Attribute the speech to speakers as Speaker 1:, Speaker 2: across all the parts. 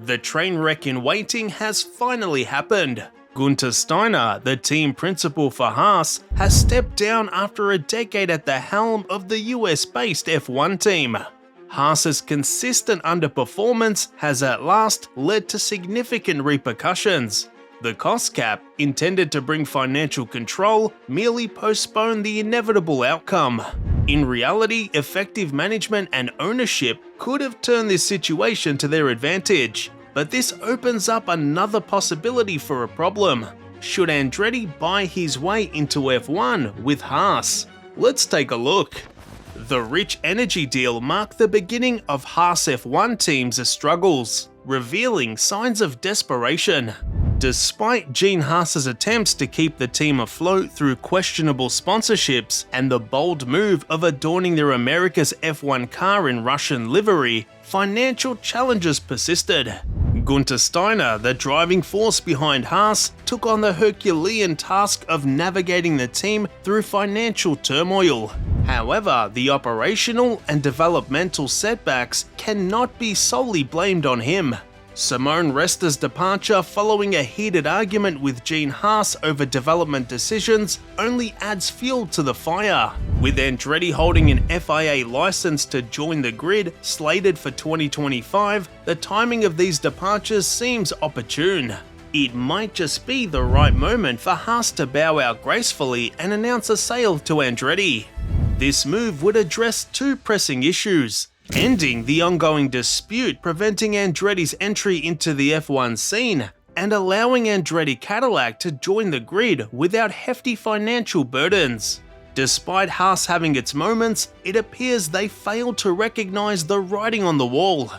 Speaker 1: The train wreck in waiting has finally happened. Guenther Steiner, the team principal for Haas, has stepped down after a decade at the helm of the US-based F1 team. Haas's consistent underperformance has at last led to significant repercussions. The cost cap, intended to bring financial control, merely postponed the inevitable outcome. In reality, effective management and ownership could have turned this situation to their advantage. But this opens up another possibility for a problem. Should Andretti buy his way into F1 with Haas? Let's take a look. The Rich Energy deal marked the beginning of Haas F1 team's struggles, revealing signs of desperation. Despite Gene Haas's attempts to keep the team afloat through questionable sponsorships and the bold move of adorning their America's F1 car in Russian livery, financial challenges persisted. Guenther Steiner, the driving force behind Haas, took on the Herculean task of navigating the team through financial turmoil. However, the operational and developmental setbacks cannot be solely blamed on him. Simone Resta's departure following a heated argument with Gene Haas over development decisions only adds fuel to the fire. With Andretti holding an FIA license to join the grid slated for 2025, the timing of these departures seems opportune. It might just be the right moment for Haas to bow out gracefully and announce a sale to Andretti. This move would address two pressing issues: ending the ongoing dispute preventing Andretti's entry into the F1 scene, and allowing Andretti Cadillac to join the grid without hefty financial burdens. Despite Haas having its moments, it appears they failed to recognize the writing on the wall.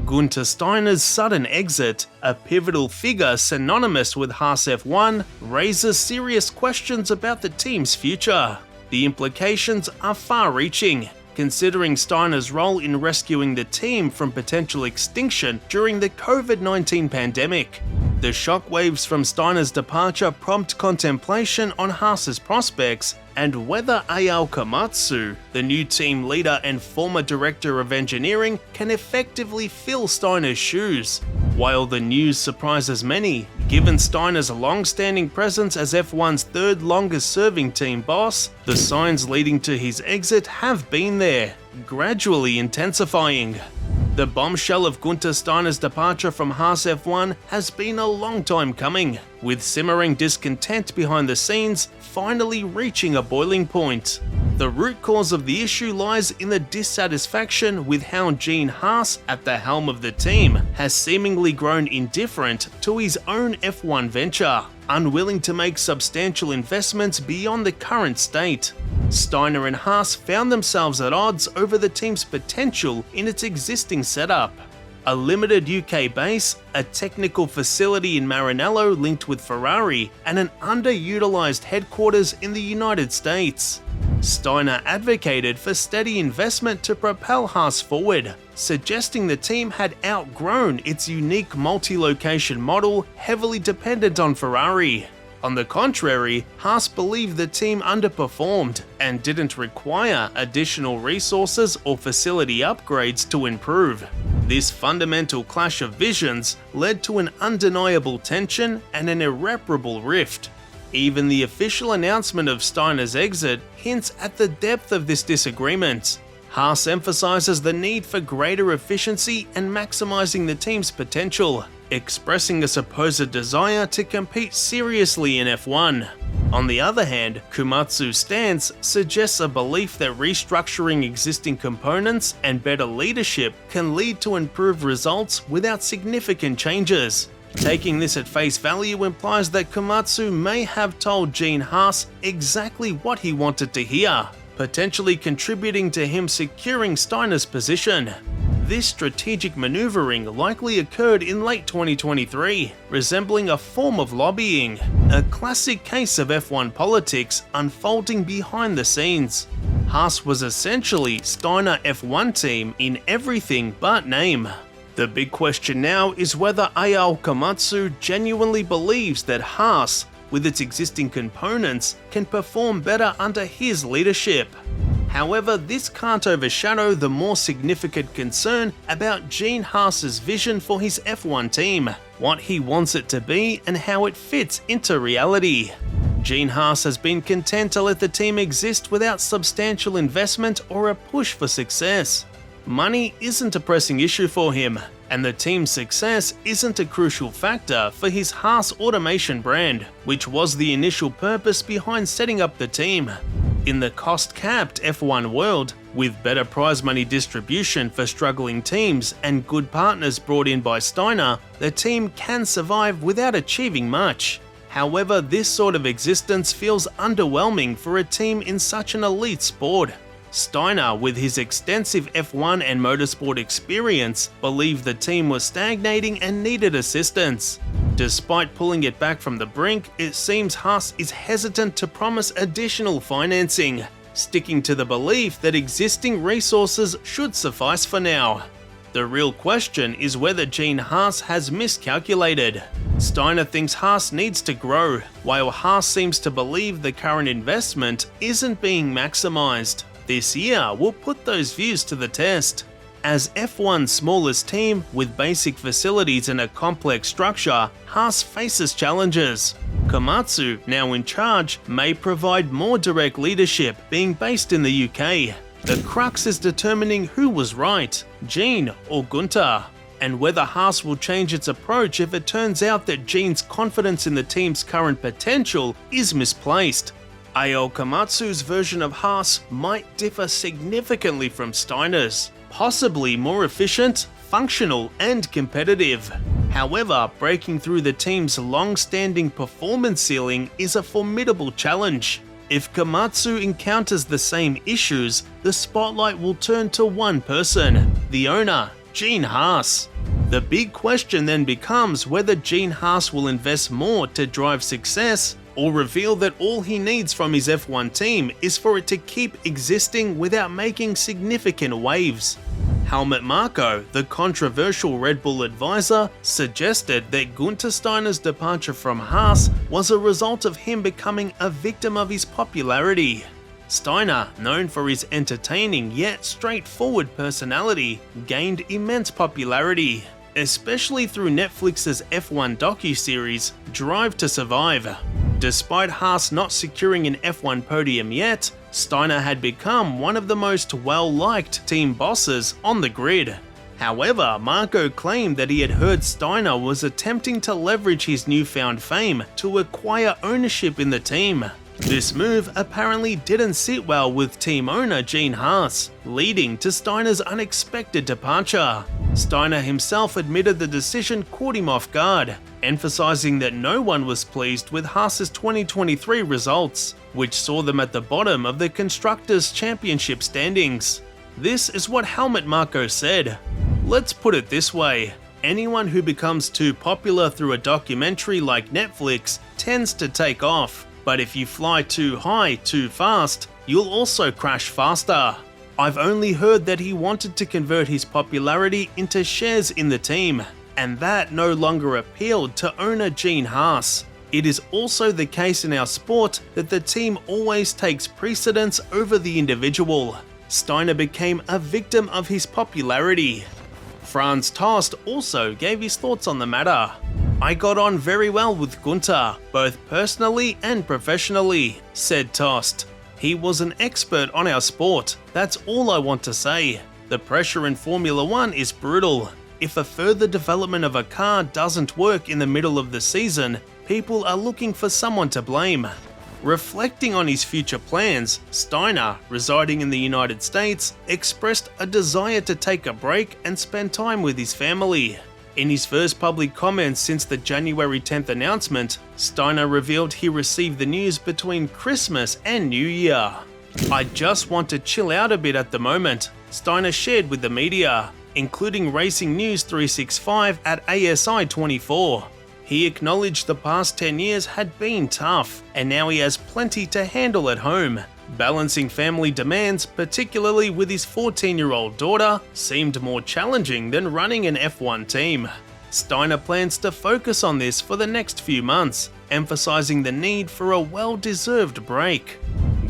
Speaker 1: Guenther Steiner's sudden exit, a pivotal figure synonymous with Haas F1, raises serious questions about the team's future. The implications are far-reaching, considering Steiner's role in rescuing the team from potential extinction during the COVID-19 pandemic. The shockwaves from Steiner's departure prompt contemplation on Haas's prospects and whether Ayao Komatsu, the new team leader and former director of engineering, can effectively fill Steiner's shoes. While the news surprises many, given Steiner's long-standing presence as F1's third longest-serving team boss, the signs leading to his exit have been there, gradually intensifying. The bombshell of Guenther Steiner's departure from Haas F1 has been a long time coming, with simmering discontent behind the scenes finally reaching a boiling point. The root cause of the issue lies in the dissatisfaction with how Gene Haas, at the helm of the team, has seemingly grown indifferent to his own F1 venture, unwilling to make substantial investments beyond the current state. Steiner and Haas found themselves at odds over the team's potential in its existing setup. A limited UK base, a technical facility in Maranello linked with Ferrari, and an underutilized headquarters in the United States. Steiner advocated for steady investment to propel Haas forward, suggesting the team had outgrown its unique multi-location model heavily dependent on Ferrari. On the contrary, Haas believed the team underperformed and didn't require additional resources or facility upgrades to improve. This fundamental clash of visions led to an undeniable tension and an irreparable rift. Even the official announcement of Steiner's exit hints at the depth of this disagreement. Haas emphasizes the need for greater efficiency and maximizing the team's potential, expressing a supposed desire to compete seriously in F1. On the other hand, Komatsu's stance suggests a belief that restructuring existing components and better leadership can lead to improved results without significant changes. Taking this at face value implies that Komatsu may have told Gene Haas exactly what he wanted to hear, potentially contributing to him securing Steiner's position. This strategic maneuvering likely occurred in late 2023, resembling a form of lobbying, a classic case of F1 politics unfolding behind the scenes. Haas was essentially Steiner F1 team in everything but name. The big question now is whether Ayao Komatsu genuinely believes that Haas, with its existing components, can perform better under his leadership. However, this can't overshadow the more significant concern about Gene Haas's vision for his F1 team, what he wants it to be and how it fits into reality. Gene Haas has been content to let the team exist without substantial investment or a push for success. Money isn't a pressing issue for him, and the team's success isn't a crucial factor for his Haas automation brand, which was the initial purpose behind setting up the team. In the cost-capped F1 world, with better prize money distribution for struggling teams and good partners brought in by Steiner, the team can survive without achieving much. However, this sort of existence feels underwhelming for a team in such an elite sport. Steiner, with his extensive F1 and motorsport experience, believed the team was stagnating and needed assistance. Despite pulling it back from the brink, it seems Haas is hesitant to promise additional financing, sticking to the belief that existing resources should suffice for now. The real question is whether Gene Haas has miscalculated. Steiner thinks Haas needs to grow, while Haas seems to believe the current investment isn't being maximized. This year will put those views to the test. As F1's smallest team with basic facilities and a complex structure, Haas faces challenges. Komatsu, now in charge, may provide more direct leadership, being based in the UK. The crux is determining who was right, Gene or Guenther, and whether Haas will change its approach if it turns out that Gene's confidence in the team's current potential is misplaced. A.L. Komatsu's version of Haas might differ significantly from Steiner's, possibly more efficient, functional, and competitive. However, breaking through the team's long-standing performance ceiling is a formidable challenge. If Komatsu encounters the same issues, the spotlight will turn to one person, the owner, Gene Haas. The big question then becomes whether Gene Haas will invest more to drive success, or reveal that all he needs from his F1 team is for it to keep existing without making significant waves. Helmut Marko, the controversial Red Bull advisor, suggested that Guenther Steiner's departure from Haas was a result of him becoming a victim of his popularity. Steiner, known for his entertaining yet straightforward personality, gained immense popularity, especially through Netflix's F1 docuseries Drive to Survive. Despite Haas not securing an F1 podium yet, Steiner had become one of the most well-liked team bosses on the grid. However, Marko claimed that he had heard Steiner was attempting to leverage his newfound fame to acquire ownership in the team. This move apparently didn't sit well with team owner Gene Haas, leading to Steiner's unexpected departure. Steiner himself admitted the decision caught him off guard, emphasizing that no one was pleased with Haas's 2023 results, which saw them at the bottom of the Constructors' Championship standings. This is what Helmut Marko said. "Let's put it this way. Anyone who becomes too popular through a documentary like Netflix tends to take off. But if you fly too high too fast, you'll also crash faster. I've only heard that he wanted to convert his popularity into shares in the team, and that no longer appealed to owner Gene Haas. It is also the case in our sport that the team always takes precedence over the individual. Steiner became a victim of his popularity." Franz Tost also gave his thoughts on the matter. "I got on very well with Guenther, both personally and professionally," said Tost. "He was an expert on our sport, that's all I want to say. The pressure in Formula 1 is brutal. If a further development of a car doesn't work in the middle of the season, people are looking for someone to blame." Reflecting on his future plans, Steiner, residing in the United States, expressed a desire to take a break and spend time with his family. In his first public comments since the January 10th announcement, Steiner revealed he received the news between Christmas and New Year. "I just want to chill out a bit at the moment," Steiner shared with the media, including Racing News 365 at ASI 24. He acknowledged the past 10 years had been tough, and now he has plenty to handle at home. Balancing family demands, particularly with his 14-year-old daughter, seemed more challenging than running an F1 team. Steiner plans to focus on this for the next few months, emphasizing the need for a well-deserved break.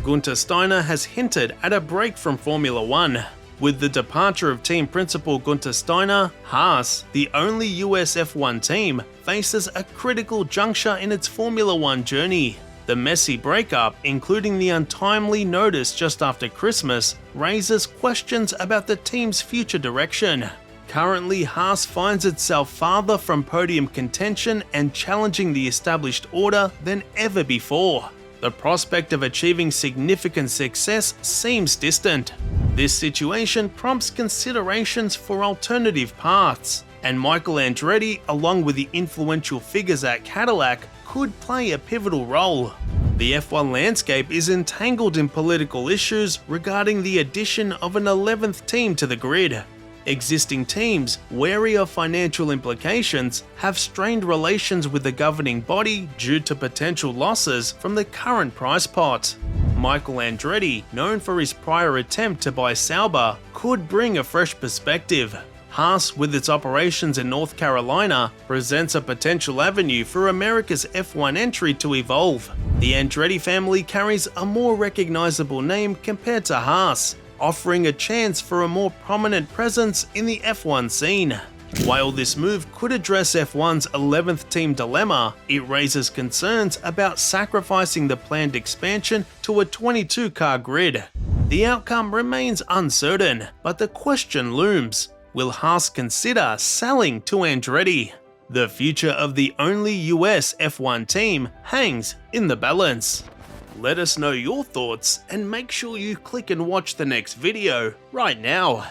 Speaker 1: Guenther Steiner has hinted at a break from Formula One. With the departure of team principal Guenther Steiner, Haas, the only US F1 team, faces a critical juncture in its Formula One journey. The messy breakup, including the untimely notice just after Christmas, raises questions about the team's future direction. Currently, Haas finds itself farther from podium contention and challenging the established order than ever before. The prospect of achieving significant success seems distant. This situation prompts considerations for alternative paths, and Michael Andretti, along with the influential figures at Cadillac, could play a pivotal role. The F1 landscape is entangled in political issues regarding the addition of an 11th team to the grid. Existing teams, wary of financial implications, have strained relations with the governing body due to potential losses from the current prize pot. Michael Andretti, known for his prior attempt to buy Sauber, could bring a fresh perspective. Haas, with its operations in North Carolina, presents a potential avenue for America's F1 entry to evolve. The Andretti family carries a more recognizable name compared to Haas, offering a chance for a more prominent presence in the F1 scene. While this move could address F1's 11th team dilemma, it raises concerns about sacrificing the planned expansion to a 22-car grid. The outcome remains uncertain, but the question looms: will Haas consider selling to Andretti? The future of the only US F1 team hangs in the balance. Let us know your thoughts and make sure you click and watch the next video right now.